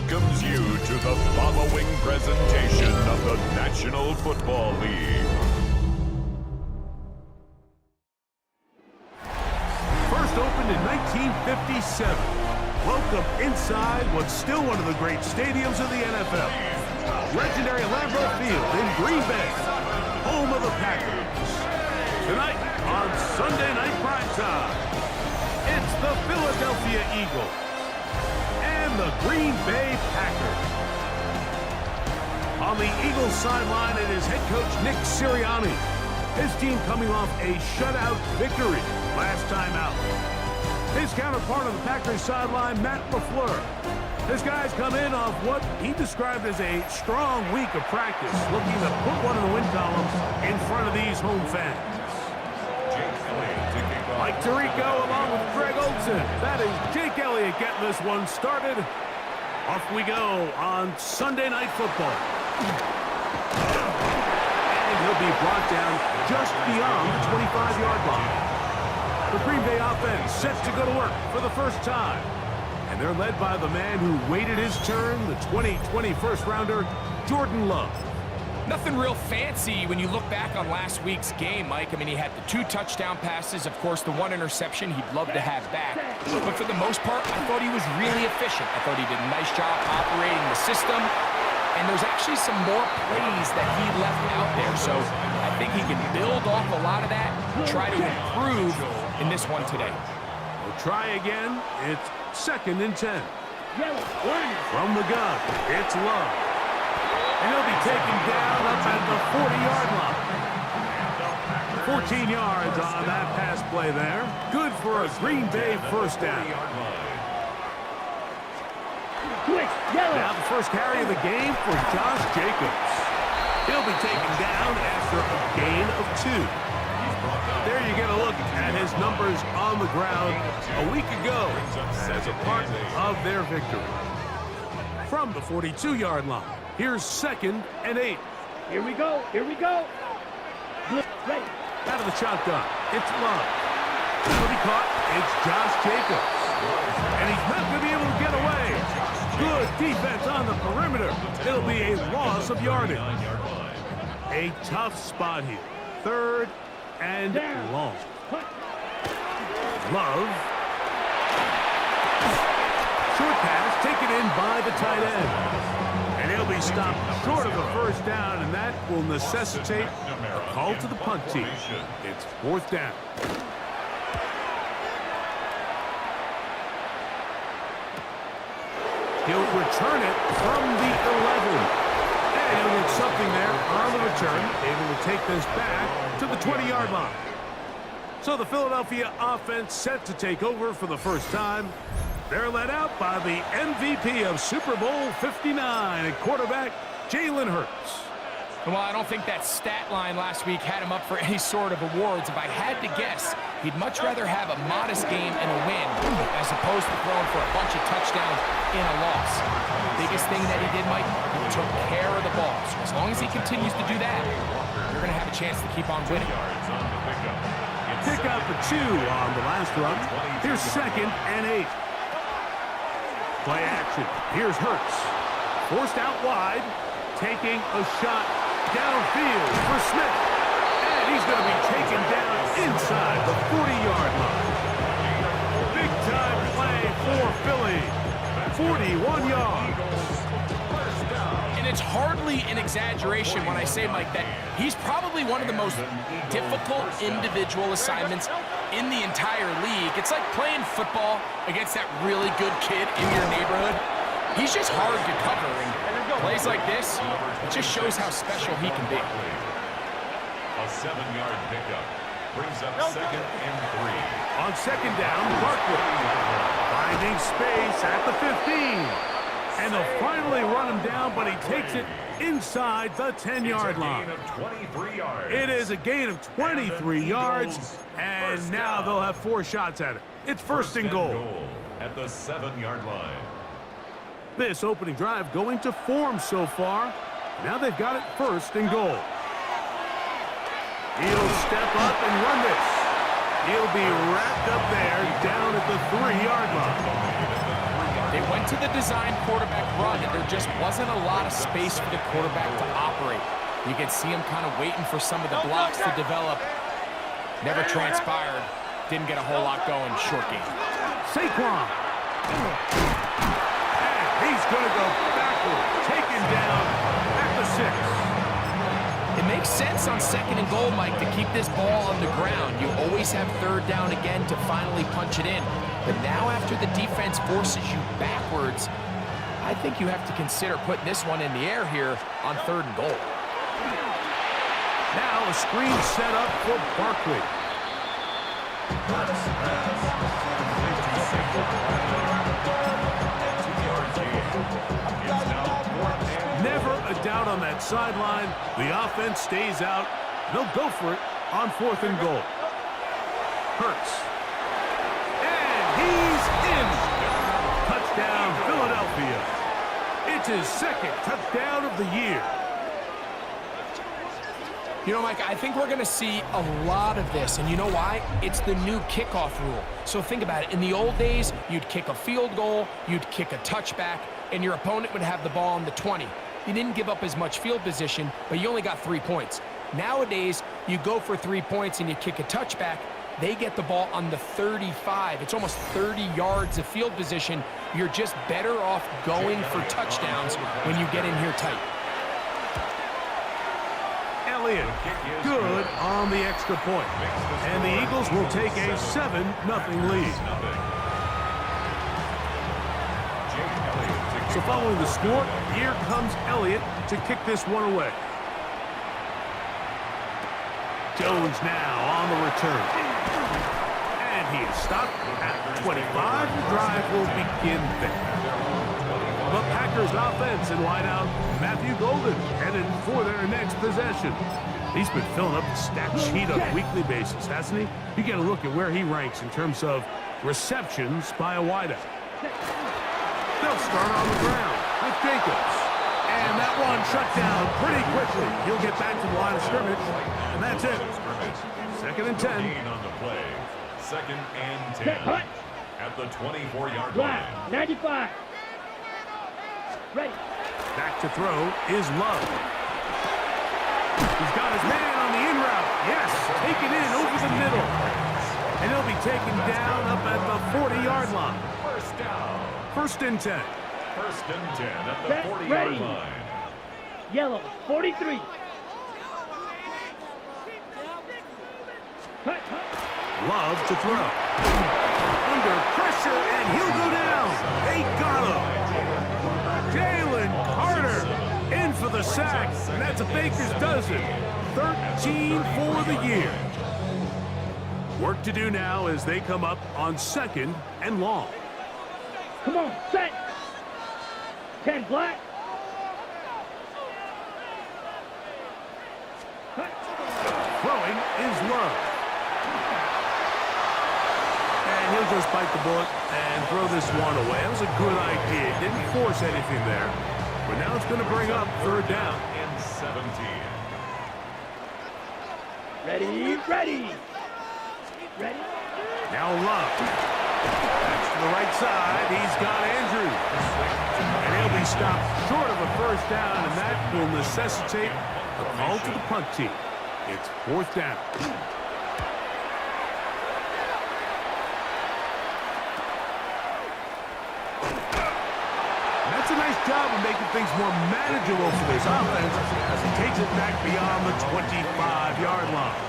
welcomes you to the following presentation of the National Football League. First opened in 1957. Welcome inside what's still one of the great stadiums of the NFL. Legendary Lambeau Field in Green Bay, home of the Packers. Tonight on Sunday Night Primetime, it's the Philadelphia Eagles and the Green Bay Packers. On the Eagles sideline, it is head coach Nick Sirianni. His team coming off a shutout victory last time out. His counterpart on the Packers sideline, Matt LaFleur. His guys come in off what he described as a strong week of practice, looking to put one in the win column in front of these home fans. Mike Tirico along with Greg Olsen. That is Jake Elliott getting this one started. Off we go on Sunday Night Football. And he'll be brought down just beyond the 25-yard line. The Green Bay offense set to go to work for the first time. And they're led by the man who waited his turn, the 2020 first-rounder, Jordan Love. Nothing real fancy when you look back on last week's game, Mike. I mean, he had the 2 touchdown passes, of course, the 1 interception he'd love to have back. But for the most part, I thought he was really efficient. I thought he did a nice job operating the system. And there's actually some more plays that he left out there. So I think he can build off a lot of that and try to improve in this one today. We'll try again. It's 2nd and 10. From the gun, it's Love. And he'll be taken down up at the 40-yard line. 14 yards on that pass play there. Good for a Green Bay first down. Now the first carry of the game for Josh Jacobs. He'll be taken down after a gain of 2. There you get a look at his numbers on the ground a week ago as a part of their victory. From the 42-yard line, here's 2nd and 8. Here we go. Here we go. Good. Ready. Out of the shotgun, it's Love. Will be caught. It's Josh Jacobs. And he's not going to be able to get away. Good defense on the perimeter. It'll be a loss of yardage. A tough spot here. 3rd and long. Love. Short pass taken in by the tight end. And he'll be stopped short of the first down, and that will necessitate a call to the punt team. It's 4th down. He'll return it from the 11. And he'll get something there on the return, able to take this back to the 20-yard line. So the Philadelphia offense set to take over for the first time. They're led out by the MVP of Super Bowl 59 at quarterback, Jalen Hurts. Well, I don't think that stat line last week had him up for any sort of awards. If I had to guess, he'd much rather have a modest game and a win as opposed to throwing for a bunch of touchdowns in a loss. The biggest thing that he did, Mike, he took care of the ball. So as long as he continues to do that, you're going to have a chance to keep on winning. Pick out the 2 on the last run. Here's 2nd and 8. Play action. Here's Hurts. Forced out wide. Taking a shot downfield for Smith. And he's going to be taken down inside the 40-yard line. Big time play for Philly. 41 yards. And it's hardly an exaggeration when I say, Mike, that he's probably one of the most difficult individual assignments in the entire league. It's like playing football against that really good kid in your neighborhood. He's just hard to cover, and plays like this, it just shows how special he can be. A 7-yard pickup brings up 2nd and 3. On 2nd down, Barkley finding space at the 15. And they'll finally run him down, but he takes it inside the 10-yard line. It is a gain of 23 yards, and now they'll have 4 shots at it. It's 1st and goal. At the 7-yard line. This opening drive going to form so far. Now they've got it 1st and goal. He'll step up and run this. He'll be wrapped up there down at the 3-yard line. They went to the design quarterback run, and there just wasn't a lot of space for the quarterback to operate. You can see him kind of waiting for some of the blocks to develop. Never transpired. Didn't get a whole lot going. Short game. Saquon. And he's going to go backward. Taken down at the 6. It makes sense on 2nd and goal, Mike, to keep this ball on the ground. You always have 3rd down again to finally punch it in. But now after the defense forces you backwards, I think you have to consider putting this one in the air here on 3rd and goal. Now a screen set up for Barkley. Never a doubt on that sideline. The offense stays out. They'll go for it on 4th and goal. Hurts. And he's in. Touchdown, Philadelphia. It's his 2nd touchdown of the year. You know, Mike, I think we're going to see a lot of this, and you know why? It's the new kickoff rule. So think about it. In the old days, you'd kick a field goal, you'd kick a touchback, and your opponent would have the ball on the 20. You didn't give up as much field position, but you only got 3 points. Nowadays, you go for 3 points and you kick a touchback, they get the ball on the 35. It's almost 30 yards of field position. You're just better off going for touchdowns when you get in here tight. Elliott, good on the extra point. And the Eagles will take a 7-0 lead. So following the score, here comes Elliott to kick this one away. Jones now on the return. And he is stopped at 25. The drive will begin there. The Packers offense and wideout Matthew Golden headed for their next possession. He's been filling up the stat sheet on a weekly basis, hasn't he? You get a look at where he ranks in terms of receptions by a wideout. They'll start on the ground with Jacobs. And that one shut down pretty quickly. He'll get back to the line of scrimmage, and that's it. 2nd and 10. On the play. 2nd and 10. At the 24-yard line. 95. Ready. Back to throw is Love. He's got his man on the in route. Yes, taken in over the middle. And he'll be taken down up at the 40-yard line. First down. 1st and 10. 1st and 10 at the Set, 40-yard ready. line. Yellow, 43. Love to throw. Under pressure, and he'll go down. They got him. Jalen Carter in for the sack, and that's a baker's dozen. 13 for the year. Work to do now as they come up on 2nd and long. Come on, set. 10 black. Throwing is Love. And he'll just bite the bullet and throw this one away. That was a good idea. Didn't force anything there. But now it's going to bring up 3rd down. And 17. Ready, ready. Ready. Now Love. That's to the right side. He's got Andrews. And he'll be stopped short of a 1st down, and that will necessitate a call to the punt team. It's 4th down. That's a nice job of making things more manageable for this offense as he takes it back beyond the 25-yard line.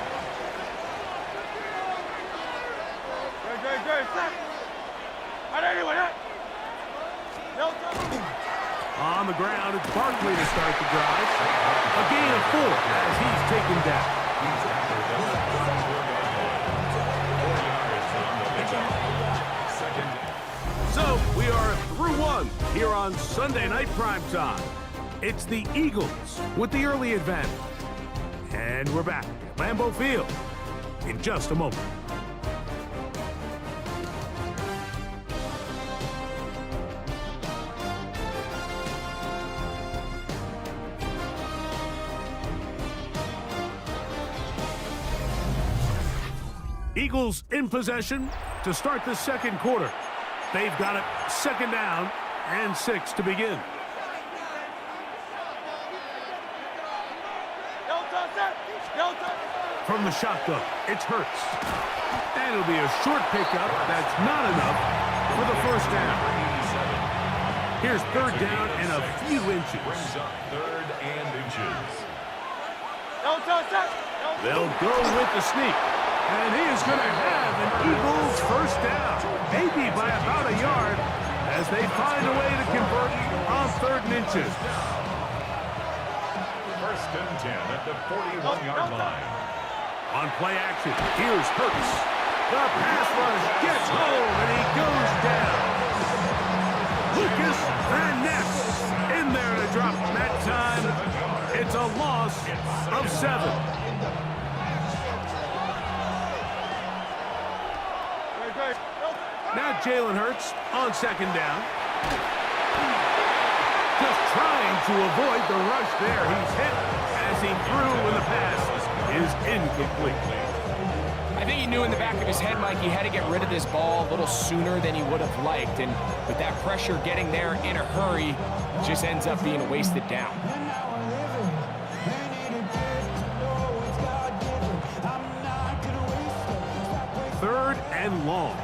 On the ground, it's Barkley to start the drive. A gain of 4 as he's taken down. So we are through one here on Sunday Night Primetime. It's the Eagles with the early advantage. And we're back at Lambeau Field in just a moment. Eagles in possession to start the 2nd quarter. They've got it second down and 6 to begin. From the shotgun, it's Hurts. And it'll be a short pickup. That's not enough for the first down. Here's third down and a few inches. Brings up third and inches. They'll go with the sneak. And he is going to have an Eagles first down. Maybe by about a yard as they find a way to convert on third and inches. First and 10 at the 41-yard line. On play action, here's Hurts. The pass rush gets home and he goes down. Lucas Van Ness in there to drop that time. It's a loss of 7. Now Jalen Hurts on second down. Just trying to avoid the rush there. He's hit as he threw when the pass is incomplete. I think he knew in the back of his head, Mike, he had to get rid of this ball a little sooner than he would have liked. And with that pressure getting there in a hurry, it just ends up being a wasted down. Third and long.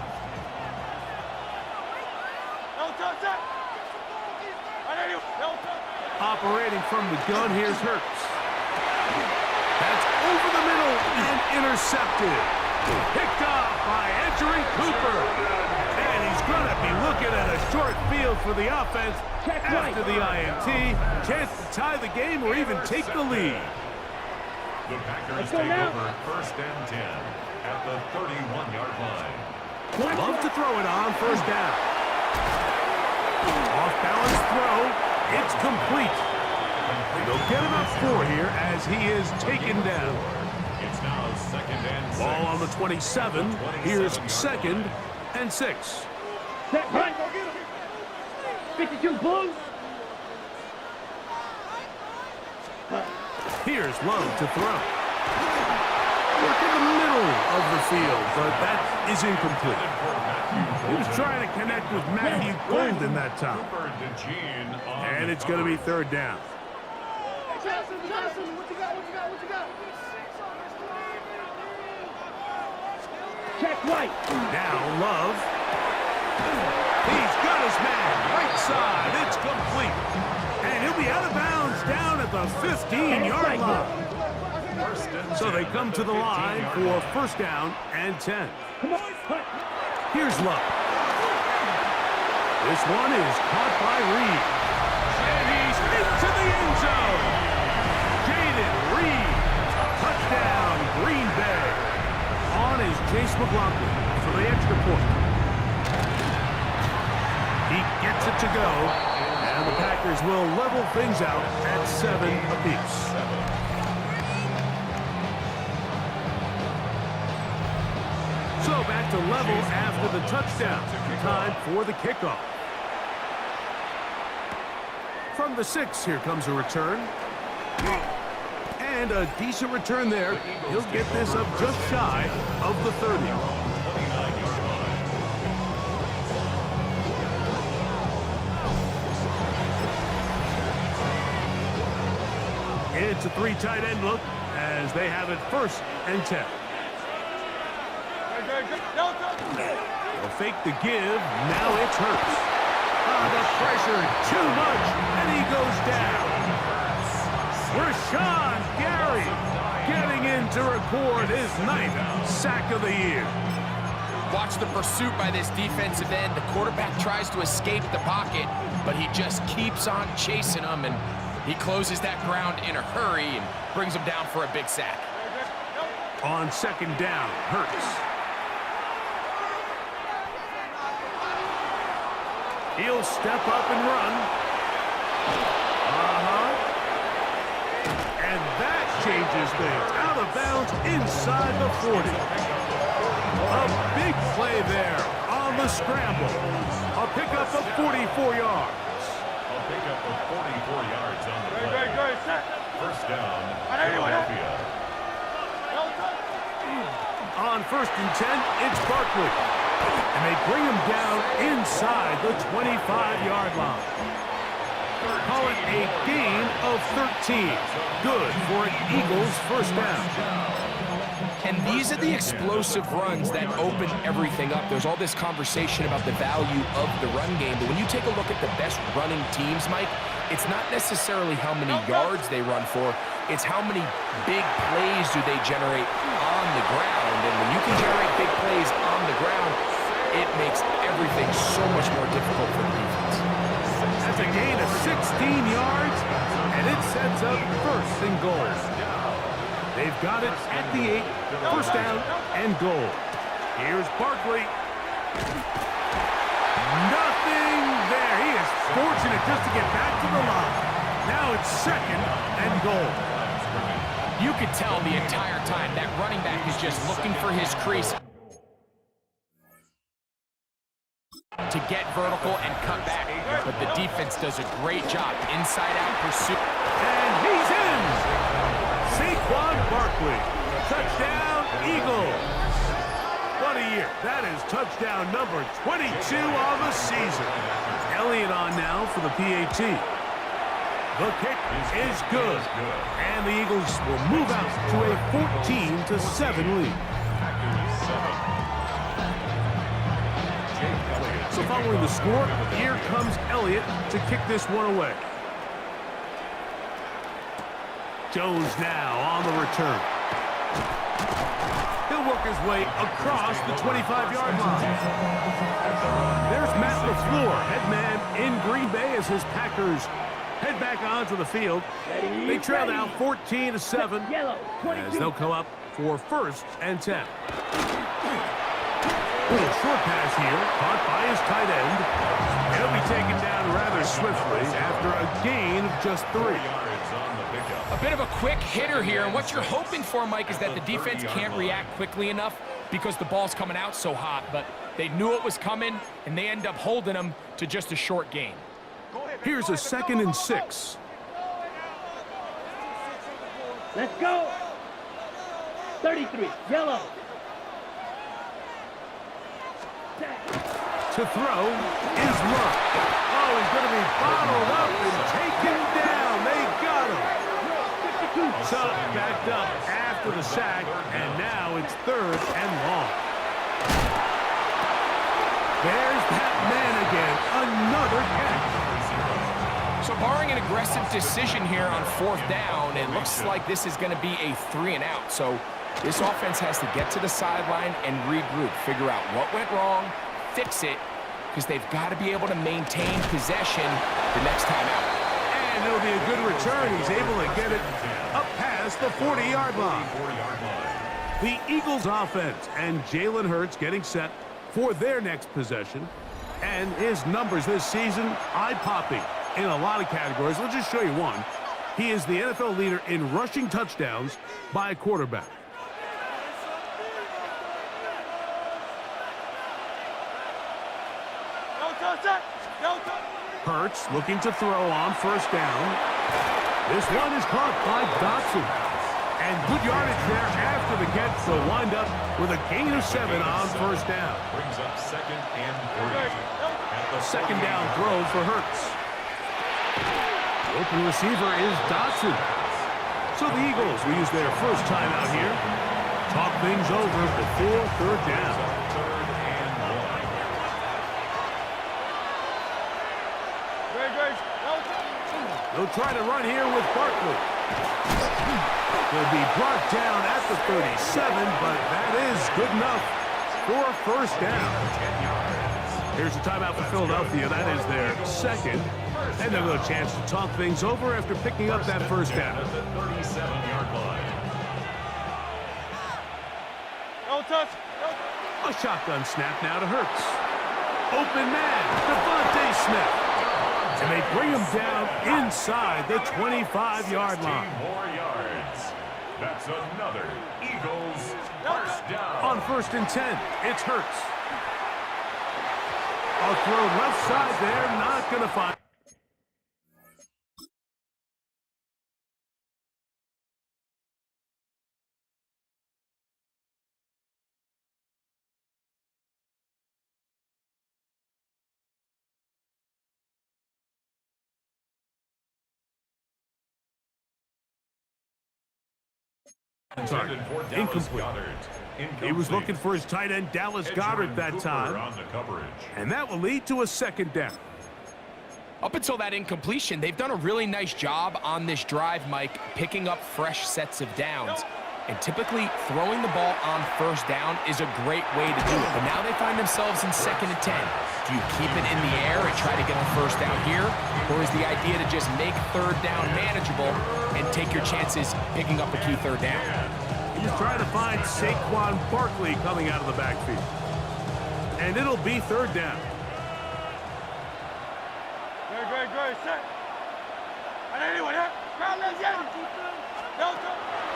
Operating from the gun, here's Hurts. That's over the middle and intercepted. Picked off by Edgerrin Cooper. And he's going to be looking at a short field for the offense after the INT. Chance to tie the game or even take the lead. The Packers take over first and 10 at the 31-yard line. Love to throw it on first down. Off-balance throw. It's complete. They'll get him up 4 here as he is taken down. It's now second and 6. Ball on the 27. Here's second and 6. Set, run. 52 Blues. Here's Love to throw. Work in the middle of the field, but that is incomplete. He was trying to connect with Matthew Golden that time. And it's going to be third down. Johnson, what you got? Check right. Now Love. He's got his man. Right side. It's complete. And he'll be out of bounds down at the 15-yard line. So they come to the line for first down and 10. Here's Love. This one is caught by Reed. And he's into the end zone. Jaden Reed. Touchdown, Green Bay. On is Chase McLaughlin for the extra point. He gets it to go. And the Packers will level things out at 7 apiece. So back to level after the touchdown. Time for the kickoff. From the 6, here comes a return. And a decent return there. He'll get this up just shy of the 30. It's a 3 tight end look as they have it first and 10. They'll fake the give. Now it's Hurts. The pressure too much, and he goes down. Rashawn Gary getting in to record his 9th sack of the year. Watch the pursuit by this defensive end. The quarterback tries to escape the pocket, but he just keeps on chasing him, and he closes that ground in a hurry and brings him down for a big sack. On second down, Hurts. He'll step up and run. And that changes things. Out of bounds inside the 40. A big play there on the scramble. A pickup of 44 yards. A pickup of 44 yards on the play. First down, Philadelphia. On first and 10, it's Barkley. And And they bring him down inside the 25-yard line. Call it a gain of 13. Good for an Eagles first down. And these are the explosive runs that open everything up. There's all this conversation about the value of the run game, but when you take a look at the best running teams, Mike, it's not necessarily how many yards they run for, it's how many big plays do they generate on the ground. And when you can generate big plays on the ground, it makes everything so much more difficult for the defense. That's a gain of 16 yards, and it sets up first and goal. They've got it at the 8, first down and goal. Here's Barkley. Nothing there. He is fortunate just to get back to the line. Now it's second and goal. You could tell the entire time that running back is just looking for his crease to get vertical and cut back. But the defense does a great job. Inside-out pursuit. And he's in! Saquon Barkley. Touchdown, Eagles. What a year. That is touchdown number 22 on the season. Elliott on now for the PAT. The kick is good. And the Eagles will move out to a 14-7 lead. So following the score, here comes Elliott to kick this one away. Jones now on the return. He'll work his way across the 25-yard line. There's Matt LaFleur, head man in Green Bay as his Packers head back onto the field. They trail now 14-7 as they'll come up for first and 10. Little short pass here, caught by his tight end. He'll be taken down rather swiftly after a gain of just 3. A bit of a quick hitter here, and what you're hoping for, Mike, is that the defense can't react quickly enough because the ball's coming out so hot, but they knew it was coming, and they end up holding them to just a short gain. Here's a 2nd and 6. Let's go. 33, yellow. To throw is Luck. Oh, he's going to be bottled up and taken down. They got him. So backed up after the sack, and now it's 3rd and long. There's that man again. Another catch. So barring an aggressive decision here on 4th down, it looks like this is going to be a 3-and-out. So this offense has to get to the sideline and regroup, figure out what went wrong, fix it, because they've got to be able to maintain possession the next time out. And it'll be a good return. He's able to get it up past the 40-yard line. The Eagles offense and Jalen Hurts getting set for their next possession. And his numbers this season, eye-popping in a lot of categories. Let's just show you one. He is the NFL leader in rushing touchdowns by a quarterback. Hurts looking to throw on 1st down. This one is caught by Dotson. And good yardage there after the catch. So wind up with a gain of 7 on 1st down. Brings up 2nd and 3. 2nd down throw for Hurts. The open receiver is Dotson. So the Eagles will use their first time out here. Talk things over before 3rd down. They'll try to run here with Barkley. They'll be brought down at the 37, but that is good enough for a 1st down. Here's a timeout for Philadelphia. That is their 2nd. And they'll get a chance to talk things over after picking up that 1st down. At the 37-yard line. A shotgun snap now to Hurts. Open man, Devontae Smith. And they bring him down inside the 25-yard line. 16 more yards. That's another Eagles first down. On 1st and 10, it's Hurts. A throw left side there, not going to find. Intended for Dallas Incomplete. Goedert. He was looking for his tight end, Dallas Goedert, that time. On the coverage. And that will lead to a second down. Up until that incompletion, they've done a really nice job on this drive, Mike, picking up fresh sets of downs. And typically, throwing the ball on first down is a great way to do it. But now they find themselves in 2nd and 10. Do you keep it in the air and try to get the first down here? Or is the idea to just make 3rd down manageable and take your chances picking up a key 3rd down? He's trying to find Saquon Barkley coming out of the backfield. And it'll be 3rd down. Good, set. Anyway,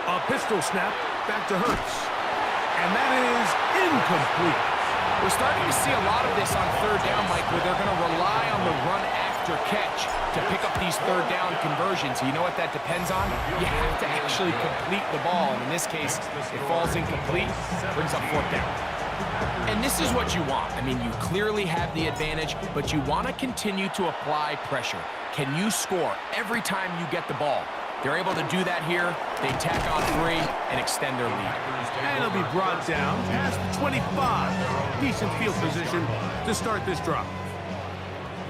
A pistol snap back to Hurts. And that is incomplete. We're starting to see a lot of this on 3rd down, Mike, where they're going to rely on the run after catch to pick up these 3rd down conversions. You know what that depends on? You have to actually complete the ball. And in this case, it falls incomplete, brings up 4th down. And this is what you want. I mean, you clearly have the advantage, but you want to continue to apply pressure. Can you score every time you get the ball? They're able to do that here. They tack on 3 and extend their lead. And it'll be brought down past the 25. Decent field position to start this drive.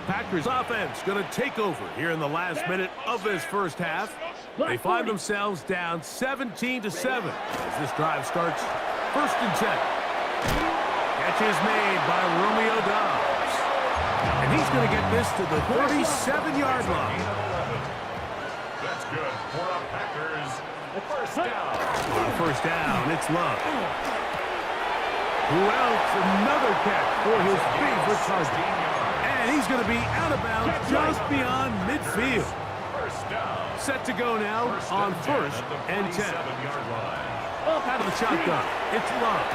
Packers offense going to take over here in the last minute of this first half. They find themselves down 17-7 as this drive starts 1st and 10. Catch is made by Romeo Doubs. And he's going to get this to the 37-yard line. That's good for the Packers. First down. On 1st down, it's Love. Who else? Another catch for his favorite target. And he's going to be out of bounds just beyond midfield. First down. Set to go now on 1st and 10. Out of the shotgun, it's Love.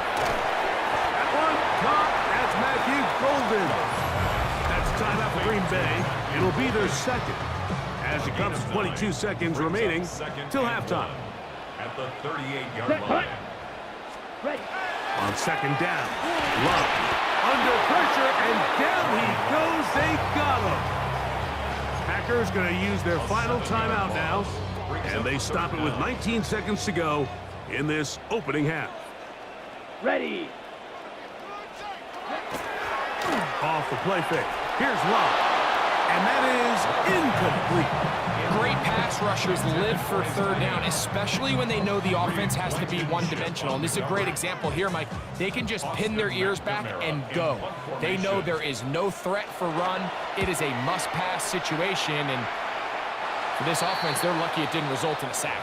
That one caught. That's Matthew Golden. That's timeout for Green Bay. It'll be their second, as it comes to 22 seconds remaining till halftime. At the 38-yard line. Ready. On 2nd down, Love under pressure, and down he goes. They got him. Packers going to use their final timeout now, and they stop it with 19 seconds to go in this opening half. Ready. Off the play fake. Here's Love, and that is incomplete. Great pass rushers live for 3rd down, especially when they know the offense has to be one-dimensional. And this is a great example here, Mike. They can just pin their ears back and go. They know there is no threat for run. It is a must-pass situation, and for this offense, they're lucky it didn't result in a sack.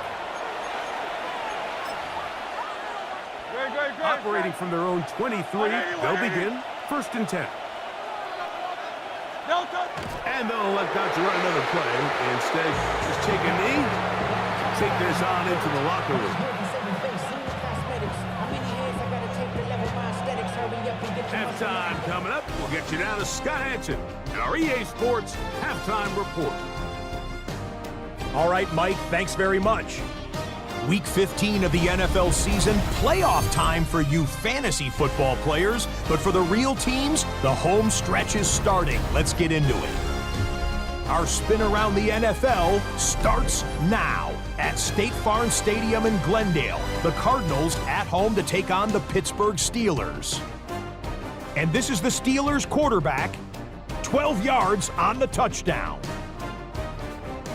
Operating from their own 23, they'll begin 1st and 10. And they'll let Dodger run another play. Instead, just take a knee, take this on into the locker room. Halftime coming up. We'll get you down to Scott Hanson and our EA Sports Halftime Report. All right, Mike, thanks very much. Week 15 of the NFL season, playoff time for you fantasy football players, but for the real teams, the home stretch is starting. Let's get into it. Our spin around the NFL starts now at State Farm Stadium in Glendale. The Cardinals at home to take on the Pittsburgh Steelers. And this is the Steelers quarterback, 12 yards on the touchdown.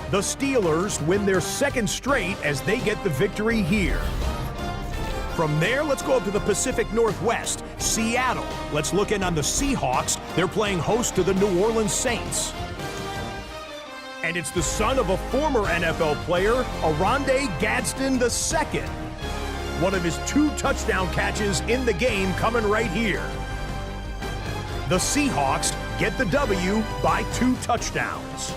The Steelers win their 2nd straight as they get the victory here. From there, let's go up to the Pacific Northwest, Seattle. Let's look in on the Seahawks. They're playing host to the New Orleans Saints. And it's the son of a former NFL player, Oronde Gadsden II. One of his 2 touchdown catches in the game coming right here. The Seahawks get the W by 2 touchdowns.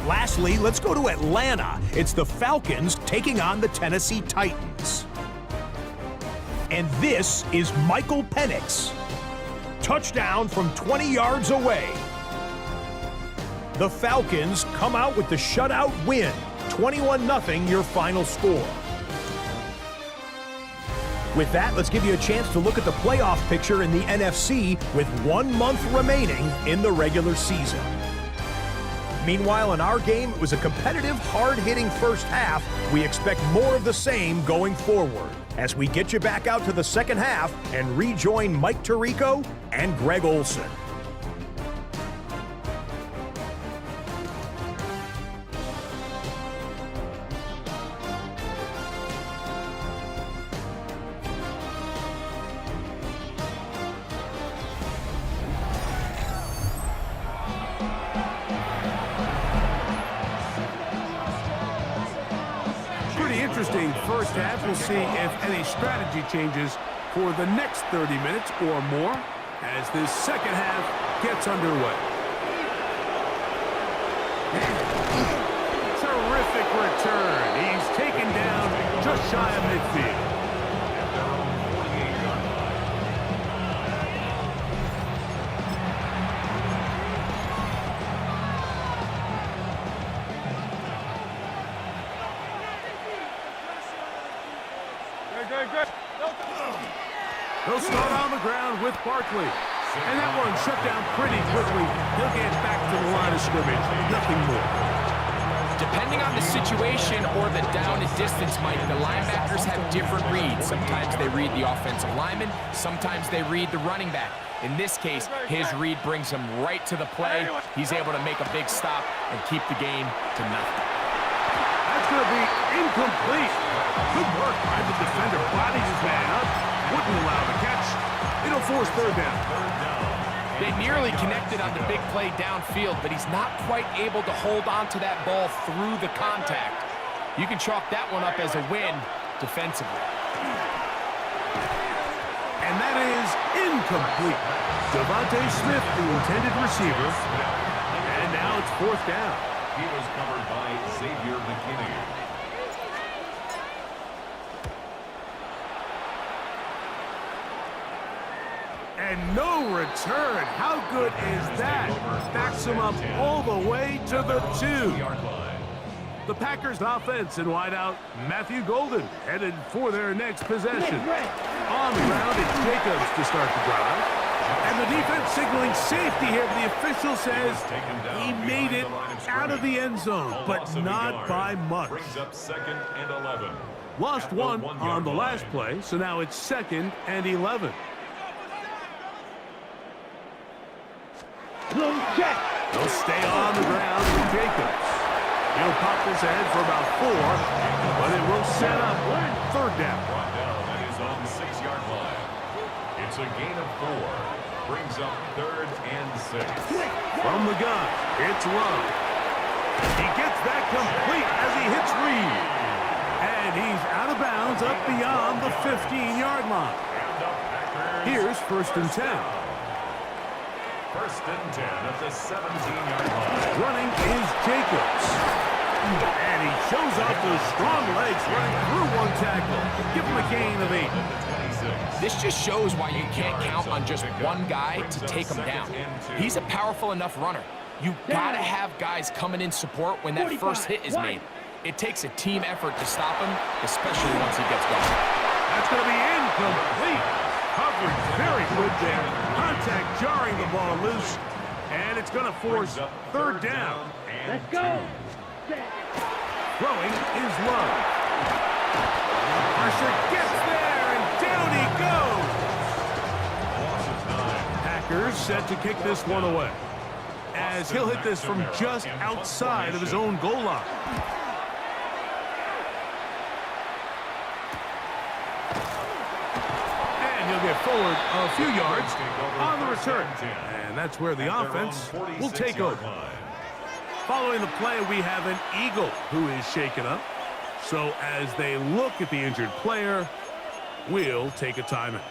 Lastly, let's go to Atlanta. It's the Falcons taking on the Tennessee Titans. And this is Michael Penix. Touchdown from 20 yards away. The Falcons come out with the shutout win. 21-0 your final score. With that, let's give you a chance to look at the playoff picture in the NFC with 1 month remaining in the regular season. Meanwhile, in our game, it was a competitive, hard-hitting first half. We expect more of the same going forward as we get you back out to the second half and rejoin Mike Tirico and Greg Olsen. Interesting first half. We'll see if any strategy changes for the next 30 minutes or more as this second half gets underway. Terrific return. He's taken down just shy of midfield. They'll start on the ground with Barkley. And that one shut down pretty quickly. He'll get back to the line of scrimmage. Nothing more. Depending on the situation or the down and distance, Mike, the linebackers have different reads. Sometimes they read the offensive lineman. Sometimes they read the running back. In this case, his read brings him right to the play. He's able to make a big stop and keep the game to nothing. That's going to be incomplete. Good work by the defender. Bodies his man up. Wouldn't allow the catch. It'll force third down. They nearly connected on the big play downfield, but he's not quite able to hold on to that ball through the contact. You can chalk that one up as a win defensively. And that is incomplete. Devontae Smith, the intended receiver. And now it's fourth down. He was covered by Xavier McKinney. And no return. How good is that? Backs him up all the way to the 2. The Packers offense in wideout, Matthew Golden headed for their next possession. On the ground, it's Jacobs to start the drive. And the defense signaling safety here. The official says he made it out of the end zone, but not by much. Brings up 2nd and 11. Lost one on the last play, so now it's 2nd and 11. They'll stay on the ground with Jacobs. He'll pop this ahead for about 4, but it will set up third down. Brought down, that is on the 6-yard line. It's a gain of 4. Brings up 3rd and 6. From the gun, it's Love. He gets that complete as he hits Reed. And he's out of bounds up beyond the 15-yard line. Here's 1st and 10. 1st and 10 at the 17-yard line. Running is Jacobs. And he shows off those strong legs running through one tackle. Give him a gain of 8. This just shows why you can't count on just one guy to take him down. He's a powerful enough runner. You gotta have guys coming in support when that first hit is made. It takes a team effort to stop him, especially once he gets going. That's going to be incomplete. Coverage very good there. Contact jarring the ball loose. And it's going to force third down. Let's go. Throwing is Love. Pressure gets there, and down he goes. Packers set to kick this one away, as he'll hit this from just outside of his own goal line. And he'll get forward a few yards on the return. And that's where the offense will take over. Following the play, we have an Eagle who is shaken up. So as they look at the injured player, we'll take a timeout.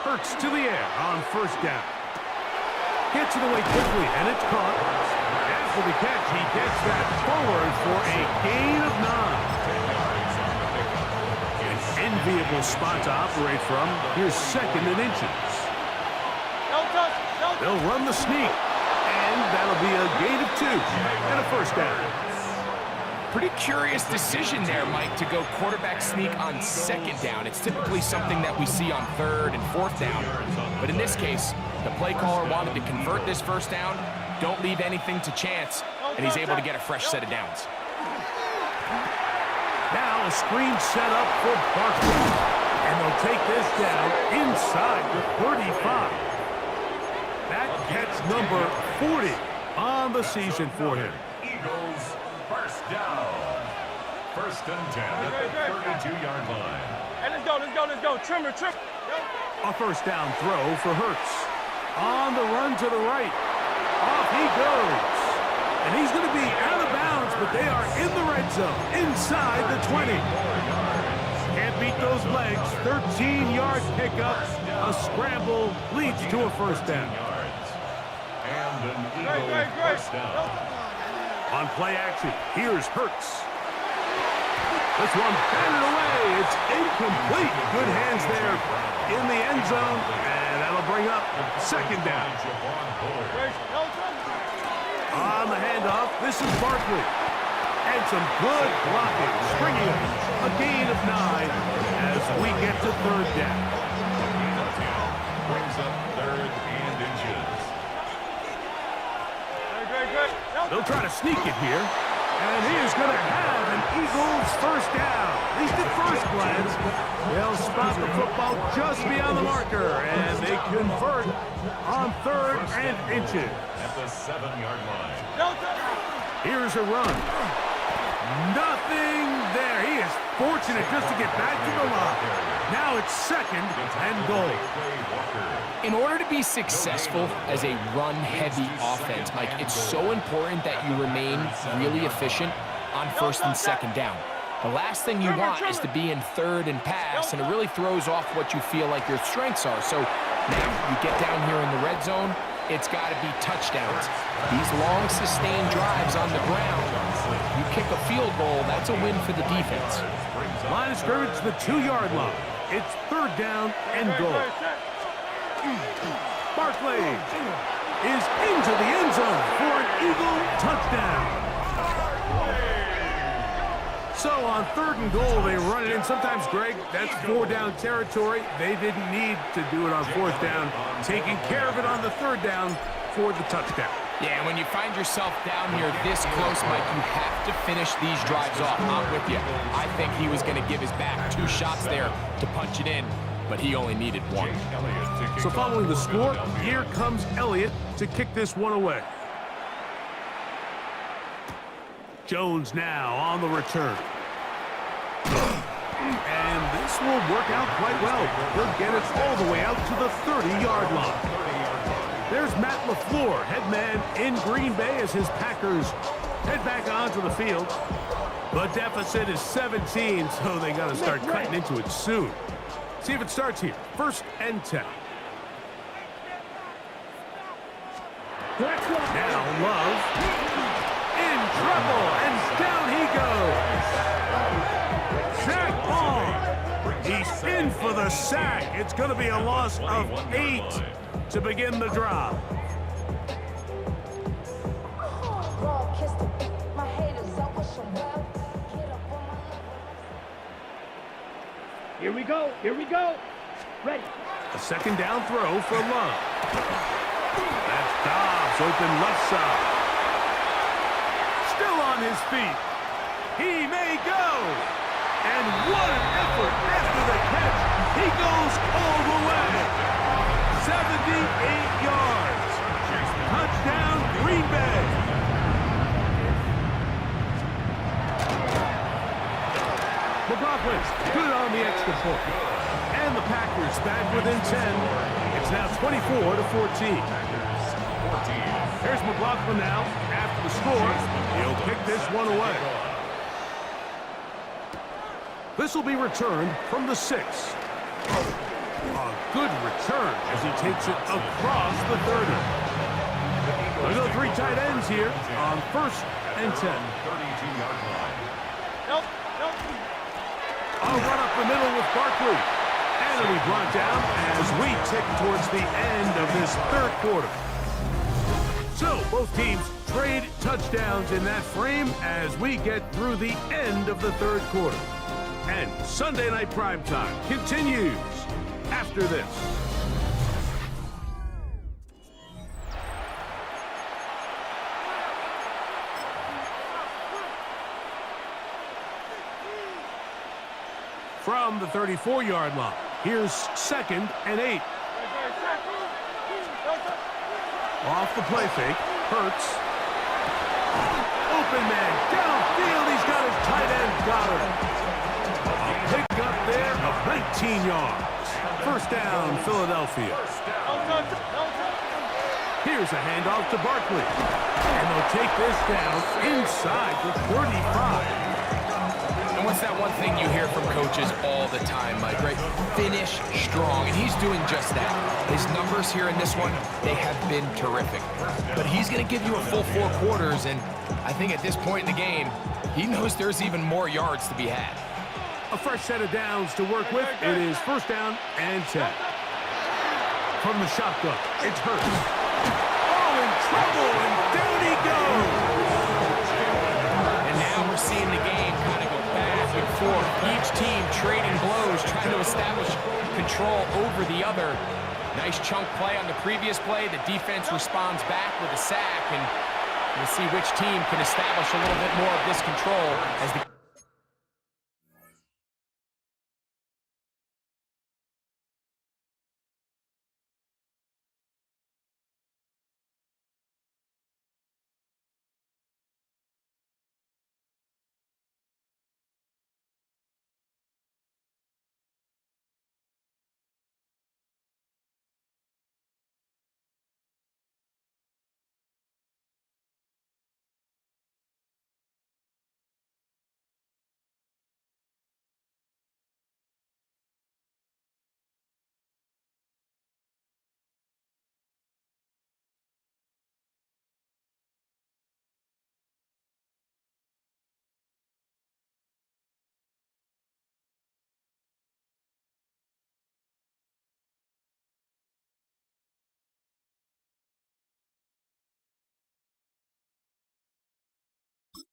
Hurts to the air on first down. Gets it away quickly, and it's caught. After the catch, he gets that forward for a gain of 9. An enviable spot to operate from. Here's 2nd and inches. They'll run the sneak, and that'll be a gain of 2 and a first down. Pretty curious decision there, Mike, to go quarterback sneak on second down. It's typically something that we see on third and fourth down. But in this case, the play caller wanted to convert this first down, don't leave anything to chance, and he's able to get a fresh set of downs. Now a screen set up for Barkley. And they'll take this down inside the 35. That gets number 40 on the season for him. Eagles first down. First and 10 at the 32-yard line. Hey, let's go. Trimmer. A first down throw for Hurts. On the run to the right. Off he goes. And he's going to be out of bounds, but they are in the red zone, inside the 20. Can't beat those legs. 13-yard pickup. A scramble leads to a first down. And an Eagle first down. On play action, here's Hurts. This one batted away. It's incomplete. Good hands there in the end zone, and that'll bring up second down. On the handoff, this is Barkley. And some good blocking, stringing a gain of 9 as we get to third down. Brings up third and inches. Great. They'll try to sneak it here. And he is going to have an Eagles first down. At least at first glance. They'll spot the football just beyond the marker. And they convert on third and inches. At the 7-yard line. Here's a run. Nothing there. He is fortunate just to get back to the line. Now it's second and goal. In order to be successful as a run-heavy offense, Mike, it's so important that you remain really efficient on first and second down. The last thing you want is to be in third and pass, and it really throws off what you feel like your strengths are. So now you get down here in the red zone, it's got to be touchdowns. These long, sustained drives on the ground, you kick a field goal, that's a win for the defense. Line of scrimmage to the 2-yard line. It's third down and goal. Barkley is into the end zone for an Eagle touchdown. So on third and goal, they run it in. Sometimes, Greg, that's 4-down territory. They didn't need to do it on fourth down. Taking care of it on the third down for the touchdown. Yeah, when you find yourself down here this close, Mike, you have to finish these drives off. I'm with you. I think he was going to give his back 2 shots there to punch it in, but he only needed 1. So following the score, here comes Elliott to kick this one away. Jones now on the return. And this will work out quite well. He'll get it all the way out to the 30-yard line. There's Matt LaFleur, head man in Green Bay as his Packers head back onto the field. The deficit is 17, so they got to start cutting into it soon. See if it starts here. First and 10. Now Love in trouble, and down he goes. Zach Bond. He's in for the sack. It's going to be a loss of 8 to begin the drive. Here we go. Ready. A second down throw for Love. That's Dobbs open left side. Still on his feet. He may go. And what an effort after the catch. He goes all the way. 78 yards. Touchdown, Green Bay. McLaughlin's good on the extra point. And the Packers back within 10. It's now 24-14. Here's McLaughlin now. After the score, he'll kick this one away. This will be returned from the 6. A good return as he takes it across the 30. There's no 3 tight ends here on first and 10. 32-yard line. A run up the middle with Barkley. And it'll be brought down as we tick towards the end of this third quarter. So both teams trade touchdowns in that frame as we get through the end of the third quarter. And Sunday Night Primetime continues after this. From the 34-yard line, here's 2nd and 8. Off the play fake, Hurts. Open man, downfield, he's got his tight end, Goddard. A pick up there of 19 yards. First down, Philadelphia. Here's a handoff to Barkley. And they'll take this down inside the 35. And what's that one thing you hear from coaches all the time, Mike, right? Finish strong, and he's doing just that. His numbers here in this one, they have been terrific. But he's going to give you a full 4 quarters, and I think at this point in the game, he knows there's even more yards to be had. A fresh set of downs to work with. It is first down and 10. From the shotgun, it's Hurts. Oh, in trouble, and down he goes. And now we're seeing the game kind of go back and forth. Each team trading blows, trying to establish control over the other. Nice chunk play on the previous play. The defense responds back with a sack, and we'll see which team can establish a little bit more of this control as the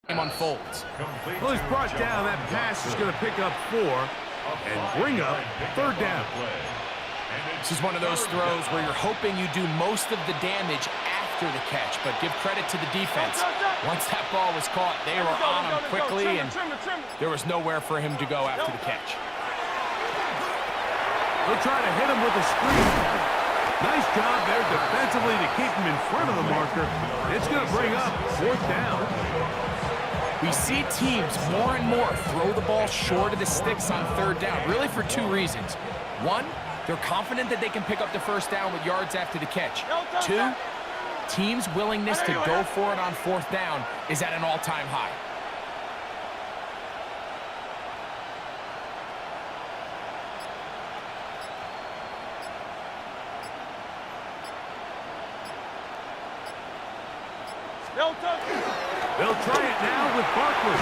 game unfolds. Well, he's brought down. That pass is going to pick up 4 and bring up third down. This is one of those throws where you're hoping you do most of the damage after the catch, but give credit to the defense. Once that ball was caught, they were on him quickly, and there was nowhere for him to go after the catch. They'll try to hit him with a screen. Nice job there defensively to keep him in front of the marker. It's going to bring up fourth down. We see teams more and more throw the ball short of the sticks on third down, really for 2 reasons. 1, they're confident that they can pick up the first down with yards after the catch. 2, teams' willingness to go for it on fourth down is at an all-time high. They'll try it now with Barkley.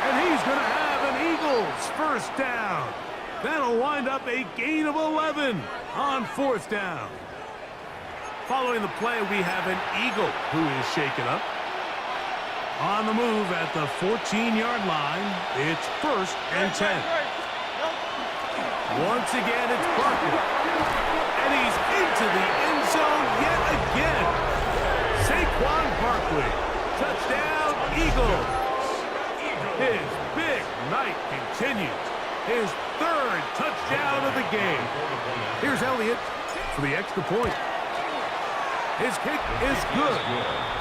And he's going to have an Eagles first down. That'll wind up a gain of 11 on fourth down. Following the play, we have an Eagle who is shaken up. On the move at the 14-yard line, it's first and 10. Once again, it's Barkley. And he's into the end zone yet again. Saquon Barkley. Touchdown, Eagles. His big night continues. His 3rd touchdown of the game. Here's Elliott for the extra point. His kick is good.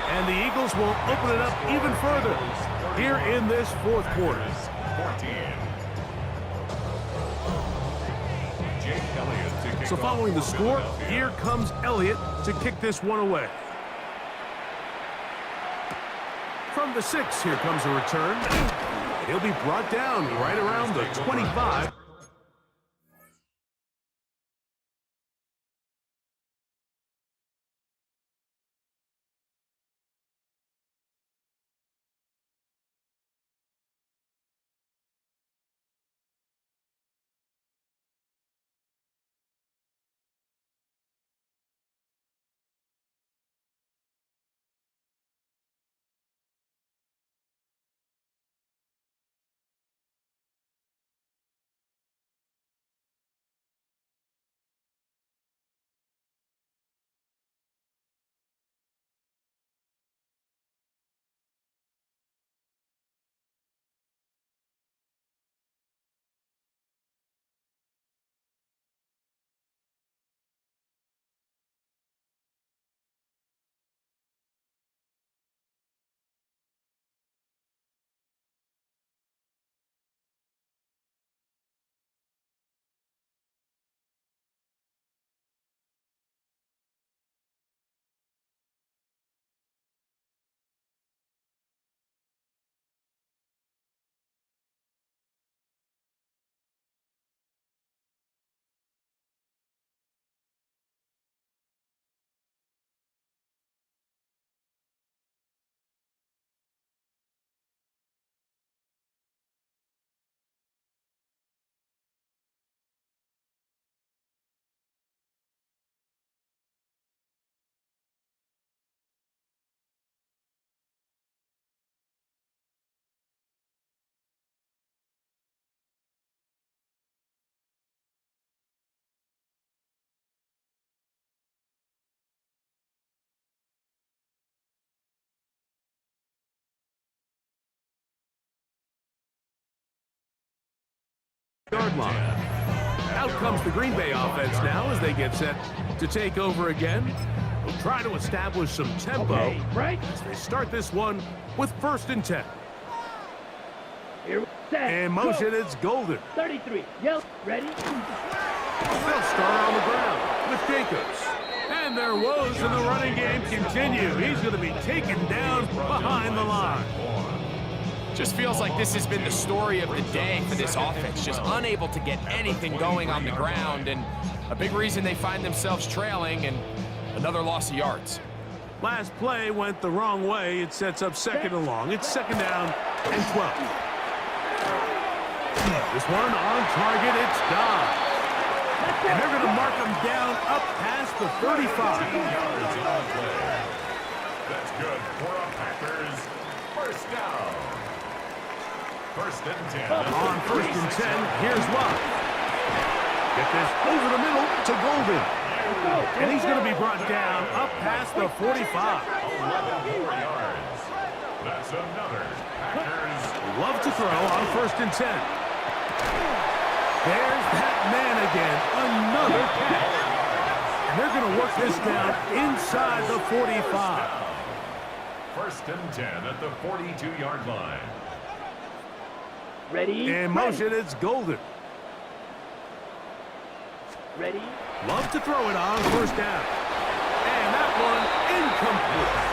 And the Eagles will open it up even further here in this 4th quarter. So following the score, here comes Elliott to kick this one away. From the 6, here comes a return. He'll be brought down right around the 25. yard line. Out comes the Green Bay offense now as they get set to take over again. They'll try to establish some tempo as they start this one with 1st and 10. Here, set, In motion, it's Golden. 33. Yell. Ready? They'll start on the ground with Jacobs. And their woes in the running game continue. He's going to be taken down behind the line. Just feels like this has been the story of the day for this offense. Just unable to get anything going on the ground, and a big reason they find themselves trailing and another loss of yards. Last play went the wrong way. It sets up 2nd and long. It's 2nd down and 12. This one on target. It's Dobbs. And they're going to mark him down up past the 35. Yards on play. That's good for a Packers 1st down. 1st and 10. On 1st and 10, here's Love. Get this over the middle to Golden. And he's going to be brought down up past the 45. 11 more yards. That's another Packers. Love to throw on 1st and 10. There's that man again. Another catch. And they're going to work this down inside the 45. 1st and 10 at the 42-yard line. Ready? In motion, it's Golden. Ready? Love to throw it on 1st down. And that one incomplete.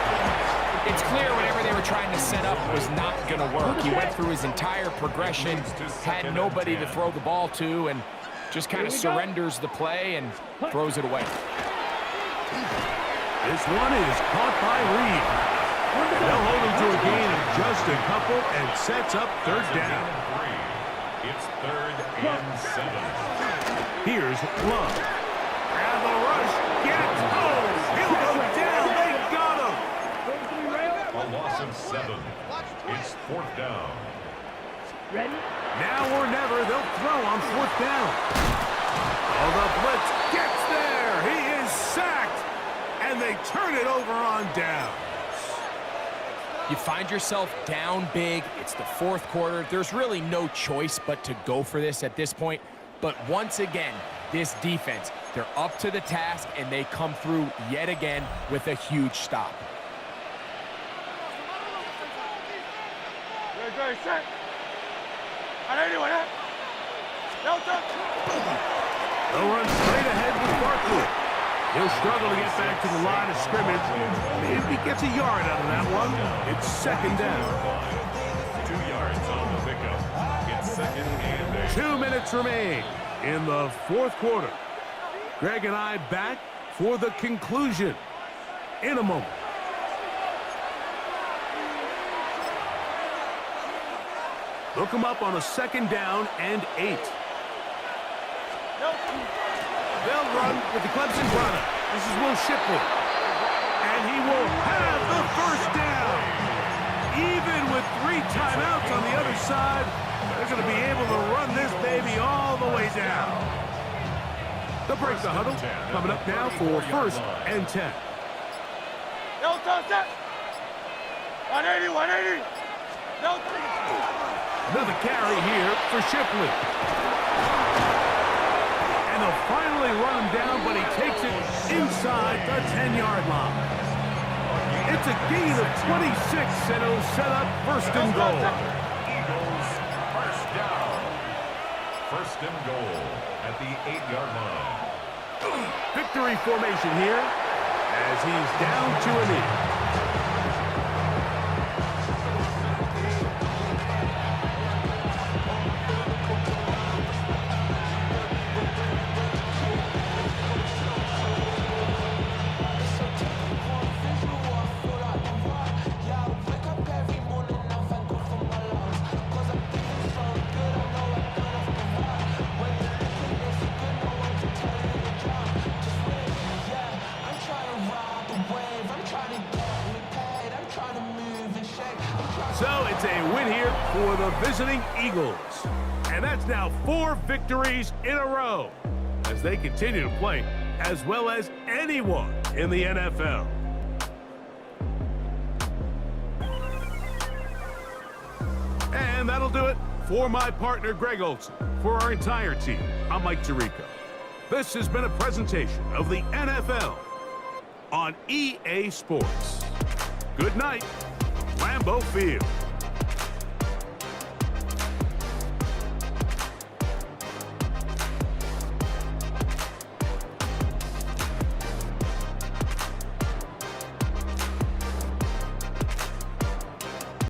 It's clear whatever they were trying to set up was not going to work. He went through his entire progression, had nobody to throw the ball to, and just kind of surrenders the play and throws it away. This one is caught by Reed. They'll hold him to a gain of just a couple and sets up 3rd down. It's 3rd and 7. Here's Love. And the rush gets home. He'll go down. They got him. A loss of 7. It's 4th down. Ready? Now or never, they'll throw on 4th down. Oh, the blitz gets there. He is sacked. And they turn it over on down. You find yourself down big. It's the 4th quarter. There's really no choice but to go for this at this point. But once again, this defense, they're up to the task, and they come through yet again with a huge stop. Ready, set. On anyone, huh? Delta. They'll run straight ahead with Barkley. He'll struggle to get back to the line of scrimmage. If he gets a yard out of that one, it's 2nd down. 2 yards on the pickup. It's 2nd and 8. 2 minutes remain in the 4th quarter. Greg and I back for the conclusion in a moment. Look him up on a 2nd down and 8. They'll run with the Clemson runner. This is Will Shipley. And he will have the 1st down. Even with 3 timeouts on the other side, they're going to be able to run this baby all the way down. They'll break the huddle. Coming up now for 1st and 10. Delta, set. 180, 180. Delta. Another carry here for Shipley. And they'll finally run him down, but he takes it inside the 10-yard line. It's a gain of 26, and it'll set up 1st and goal. Eagles 1st down. 1st and goal at the 8-yard line. Victory formation here as he's down to a knee. So it's a win here for the visiting Eagles. And that's now 4 victories in a row as they continue to play as well as anyone in the NFL. And that'll do it For my partner, Greg Olson, for our entire team, I'm Mike Tirico. This has been a presentation of the NFL on EA Sports. Good night, Lambeau Field.